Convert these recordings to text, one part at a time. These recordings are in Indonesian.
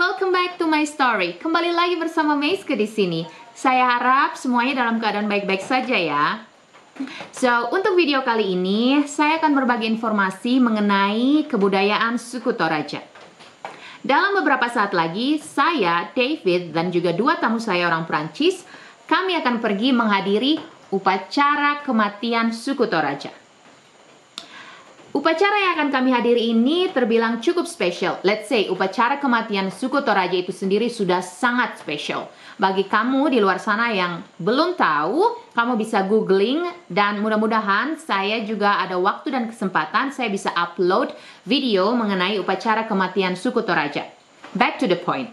welcome back to my story. Kembali lagi bersama Meiske di sini. Saya harap semuanya dalam keadaan baik-baik saja ya. So, untuk video kali ini, saya akan berbagi informasi mengenai kebudayaan suku Toraja. Dalam beberapa saat lagi, saya, David, dan juga dua tamu saya orang Prancis, kami akan pergi menghadiri upacara kematian suku Toraja. Upacara yang akan kami hadiri ini terbilang cukup spesial. Let's say, upacara kematian suku Toraja itu sendiri sudah sangat spesial. Bagi kamu di luar sana yang belum tahu, kamu bisa googling dan mudah-mudahan saya juga ada waktu dan kesempatan saya bisa upload video mengenai upacara kematian suku Toraja. Back to the point.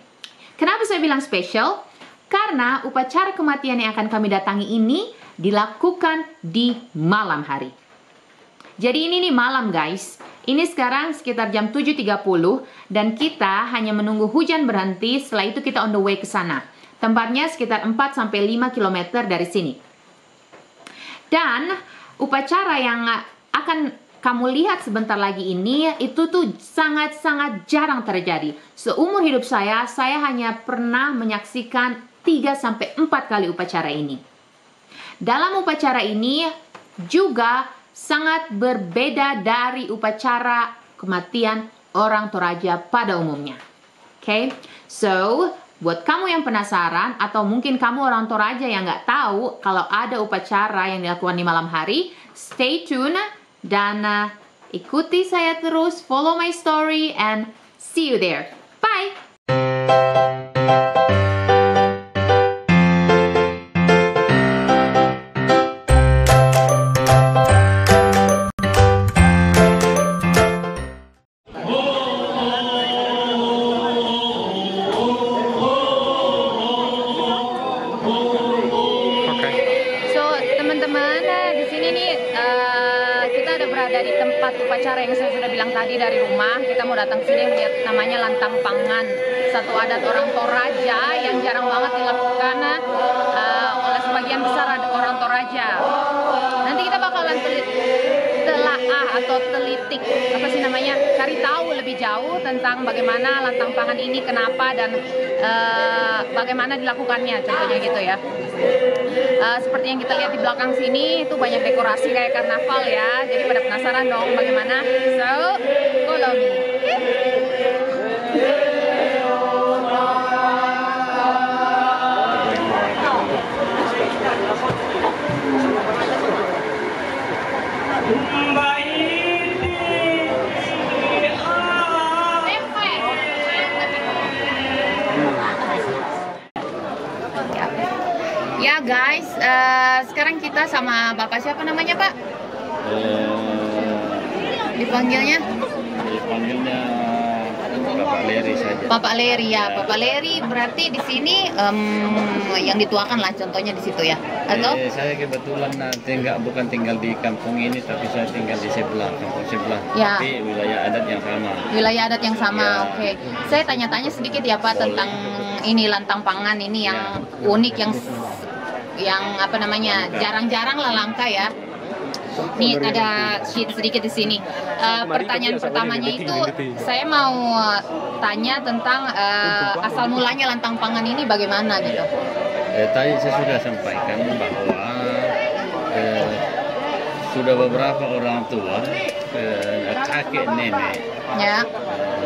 Kenapa saya bilang spesial? Karena upacara kematian yang akan kami datangi ini dilakukan di malam hari. Jadi ini nih malam guys. Ini sekarang sekitar jam 7.30 dan kita hanya menunggu hujan berhenti, setelah itu kita on the way ke sana. Tempatnya sekitar 4-5 km dari sini. Dan upacara yang akan kamu lihat sebentar lagi ini itu tuh sangat-sangat jarang terjadi. Seumur hidup saya hanya pernah menyaksikan 3-4 kali upacara ini. Dalam upacara ini juga sangat berbeda dari upacara kematian orang Toraja pada umumnya. Okay? So, buat kamu yang penasaran atau mungkin kamu orang Toraja yang nggak tahu kalau ada upacara yang dilakukan di malam hari, stay tune dan ikuti saya terus, follow my story and see you there. Bye! Dari tempat upacara yang saya sudah bilang tadi dari rumah, kita mau datang sini melihat namanya lantang pangan, satu adat orang Toraja yang jarang banget dilakukan oleh sebagian besar orang Toraja. Nanti kita bakalan telaah atau telitik, apa sih namanya, cari tahu lebih jauh tentang bagaimana lantang pangan ini, kenapa dan bagaimana dilakukannya, contohnya gitu ya. Seperti yang kita lihat di belakang sini itu banyak dekorasi kayak karnaval ya, jadi pada penasaran dong bagaimana. So, follow me. Ya guys, sekarang kita sama Bapak siapa namanya Pak? Dipanggilnya Bapak Leri saja. Bapak Leri ya, Bapak Leri berarti di sini yang dituakan lah contohnya di situ ya? Atau? Saya kebetulan bukan tinggal di kampung ini, tapi saya tinggal di sebelah, kampung sebelah. Ya. Tapi wilayah adat yang sama. Wilayah adat yang sama, ya. Oke. Saya tanya-tanya sedikit ya Pak. Boleh. Tentang ini lantang pangan ini yang ya, unik, yang apa namanya, jarang-jarang lah langka ya. Nih ada sheet sedikit di sini. Pertanyaan pertamanya itu saya mau tanya tentang asal mulanya lantang pangan ini bagaimana gitu. Tadi saya sudah sampaikan bahwa sudah beberapa orang tua, kakek nenek, ya.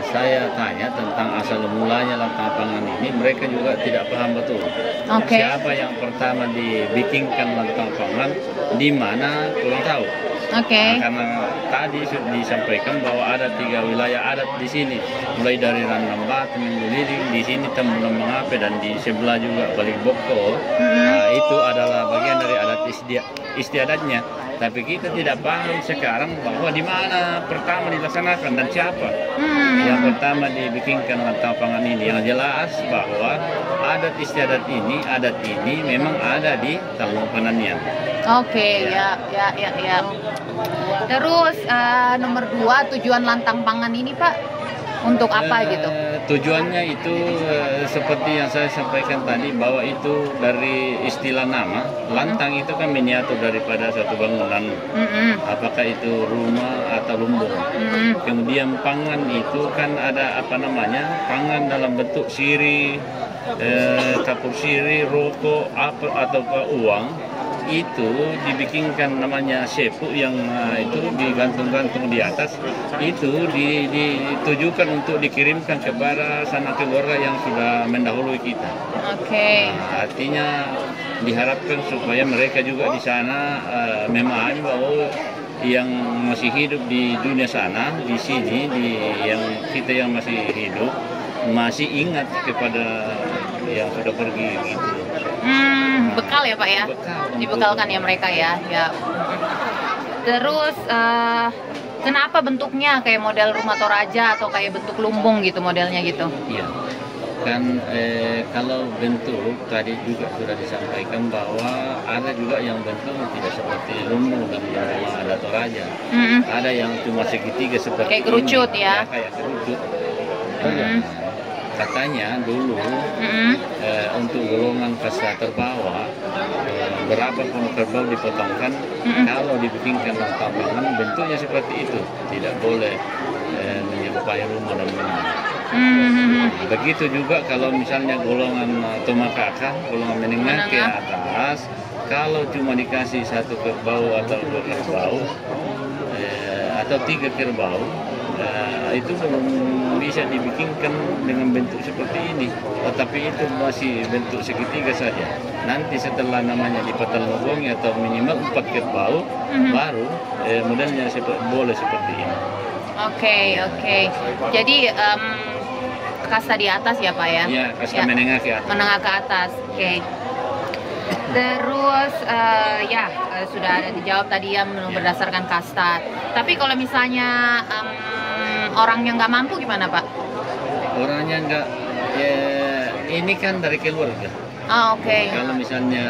Saya tanya tentang asal mulanya lantang pangan ini, mereka juga tidak paham betul. Okay. Siapa yang pertama dibikinkan lantang pangan, di mana kurang tahu. Okay. Nah, karena tadi disampaikan bahwa ada 3 wilayah adat di sini, mulai dari Randang Batu, Minggu Liling, di sini Tembulang Mengape, dan di sebelah juga Balik Boko. Nah, itu adalah bagian dari adat istiadatnya. Tapi kita tidak paham sekarang bahwa di mana pertama dilaksanakan dan siapa yang pertama dibikinkan lantang pangan ini. Yang jelas bahwa adat istiadat ini, memang ada di Tambung Pananian. Oke, ya. Terus nomor 2, tujuan lantang pangan ini Pak? Untuk apa gitu? Tujuannya itu seperti yang saya sampaikan tadi, bahwa itu dari istilah nama, lantang itu kan miniatur daripada suatu bangunan, apakah itu rumah atau lumbung. Kemudian pangan itu kan ada apa namanya, pangan dalam bentuk siri, kapur siri, rokok, apa atau uang. Itu dibikinkan namanya sepu yang itu digantung-gantung di atas, itu ditujukan untuk dikirimkan kepada sanak keluarga yang sudah mendahului kita. Oke. Artinya diharapkan supaya mereka juga di sana memahami bahwa yang masih hidup di dunia sana, di sini, yang kita yang masih hidup masih ingat kepada yang sudah pergi gitu. Bekal ya Pak ya? Dibekalkan ya mereka ya. Terus kenapa bentuknya kayak model rumah Toraja atau kayak bentuk lumbung gitu modelnya gitu? Iya, kan kalau bentuk tadi juga sudah disampaikan bahwa ada juga yang bentuk tidak seperti lumbung dan rumah ada Toraja. Ada yang cuma segitiga seperti kayak kerucut ini, ya? Kayak kerucut. Katanya dulu untuk golongan kasta terbawah, berapapun kerbau dipotongkan, kalau dibikinkan lapangan bentuknya seperti itu, tidak boleh menyerupai rumah dan bangunan. Begitu juga kalau misalnya golongan tomakaka, golongan menengah ke atas, kalau cuma dikasih satu kerbau atau dua kerbau atau tiga kerbau, itu belum bisa dibikinkan dengan bentuk seperti ini, tetapi itu masih bentuk segitiga saja. Nanti setelah namanya dipotong lubangnya atau minimal 4 kerbau, baru modelnya boleh seperti ini. Oke. Jadi kasta di atas ya Pak ya? Iya, kasta menengah ke atas. Menengah ke atas, oke. Terus sudah ada dijawab tadi ya berdasarkan kasta. Tapi kalau misalnya orang yang nggak mampu gimana Pak? Orangnya nggak, ini kan dari keluarga. Oke. Kalau misalnya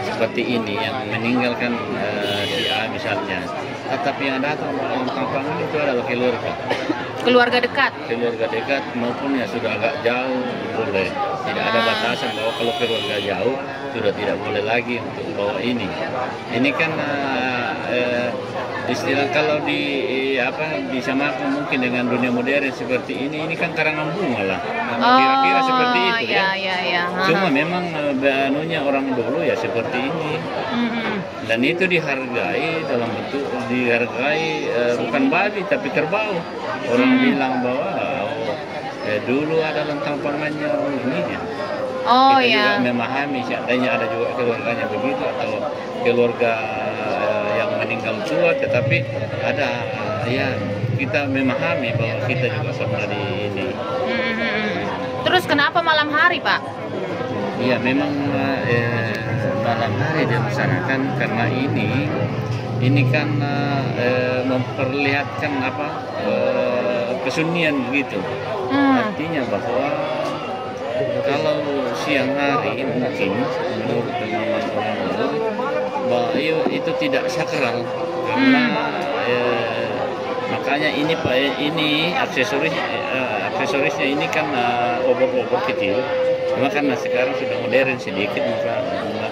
seperti ini yang meninggalkan si A misalnya, tetapi yang datang lapangan itu adalah keluarga. Keluarga dekat? Keluarga dekat maupun yang sudah agak jauh boleh. Tidak ada batasan bahwa kalau keluarga jauh sudah tidak boleh lagi untuk bawa ini. Ini kan istilah kalau disamakan mungkin dengan dunia modern seperti ini kan karangan bunga lah. Kira-kira seperti itu ya. Cuma memang banunya orang dulu ya seperti ini. Dan itu dihargai dalam bentuk bukan babi tapi kerbau. Orang bilang bahwa dulu ada lantang pangannya ini ya. Kita juga memahami seandainya ada juga keluarganya begitu atau keluarga yang meninggal tua, tetapi ada ya kita memahami bahwa kita juga pernah di ini. Terus kenapa malam hari Pak? Iya memang malam hari dilaksanakan karena ini kan memperlihatkan kesenian begitu. Artinya bahwa kalau siang hari mungkin menurut pemahaman orang dulu bahwa itu tidak sakral karena makanya ini aksesorisnya ini kan obor-obor kecil. Cuma karena sekarang sudah modern sedikit maka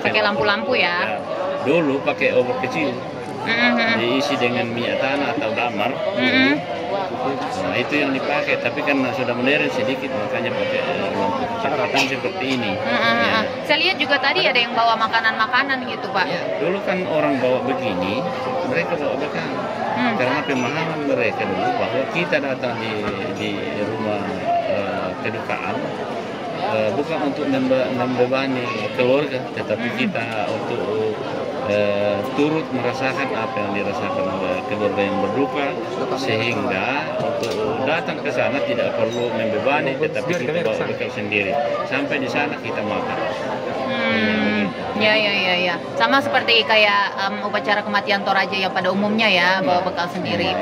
pakai lampu-lampu ya. Dulu pakai obor kecil. Diisi dengan minyak tanah atau damar. Nah, itu yang dipakai, tapi karena sudah modern sedikit makanya pakai lampu kecil seperti ini. Saya lihat juga tadi ada yang bawa makanan-makanan gitu Pak. Ya, dulu kan orang bawa begini, mereka bawa bekal. Karena pemahaman mereka dulu bahwa kita datang di rumah kedukaan bukan untuk membebani keluarga, tetapi kita untuk turut merasakan apa yang dirasakan oleh keluarga yang berduka, sehingga untuk datang ke sana tidak perlu membebani, tetapi kita bawa bekal sendiri. Sampai di sana kita makan. Ya. Sama seperti kayak upacara kematian Toraja yang pada umumnya ya, bawa bekal sendiri.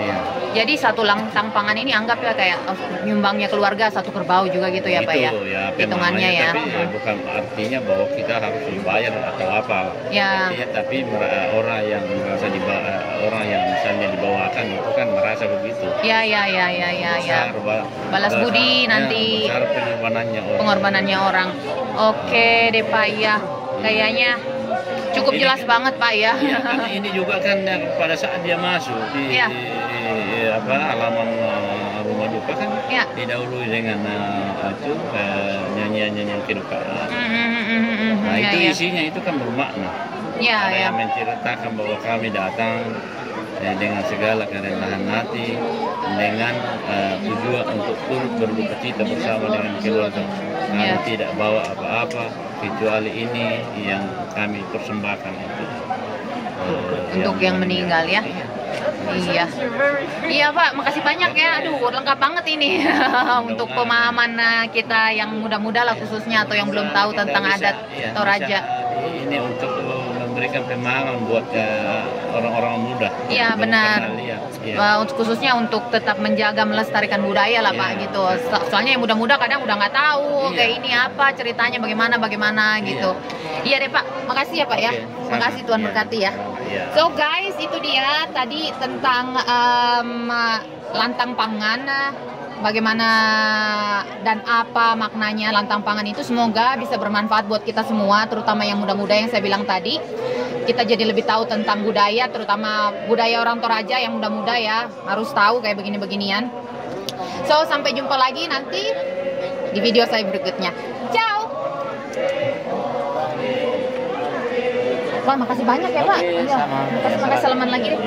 Jadi satu lantang pangan ini anggap ya kayak nyumbangnya keluarga satu kerbau juga gitu ya Pak ya? Hitungannya ya. Tapi bukan artinya bahwa kita harus dibayar atau apa. Ya. Artinya, tapi orang yang merasa orang yang misalnya dibawakan itu kan merasa begitu. Ya. Balas budi nanti. Besar Pengorbanannya orang. Oke deh Pak ya. Kayaknya cukup jelas banget Pak ya. Iya, kan ini juga kan pada saat dia masuk di halaman rumah duka kan didahului dengan nyanyian kedukaan. Nah itu isinya itu kan bermakna. Ada yang menceritakan bahwa kami datang dengan segala kerendahan hati, dengan tujuan untuk turut berduka cita bersama dengan keluarga. Kami tidak bawa apa-apa kecuali ini yang kami persembahkan untuk yang meninggal ya. Iya Pak, makasih banyak ya. Aduh, lengkap banget ini untuk pemahaman kita yang muda-muda lah khususnya atau yang belum tahu tentang adat Toraja. Ini untuk memberikan pemahaman buat orang-orang muda. Iya benar. Khususnya untuk tetap menjaga melestarikan budaya lah Pak gitu. Soalnya yang muda-muda kadang udah nggak tahu kayak ini apa ceritanya bagaimana gitu. Iya deh Pak, makasih ya Pak ya. Makasih Tuhan berkati ya. So guys, itu dia tadi tentang lantang pangan, bagaimana dan apa maknanya lantang pangan itu. Semoga bisa bermanfaat buat kita semua, terutama yang muda-muda yang saya bilang tadi. Kita jadi lebih tahu tentang budaya, terutama budaya orang Toraja yang muda-muda ya, harus tahu kayak begini-beginian. So, sampai jumpa lagi nanti di video saya berikutnya. Ciao! Wah, makasih banyak ya Pak. Sama. Makasih salaman lagi deh.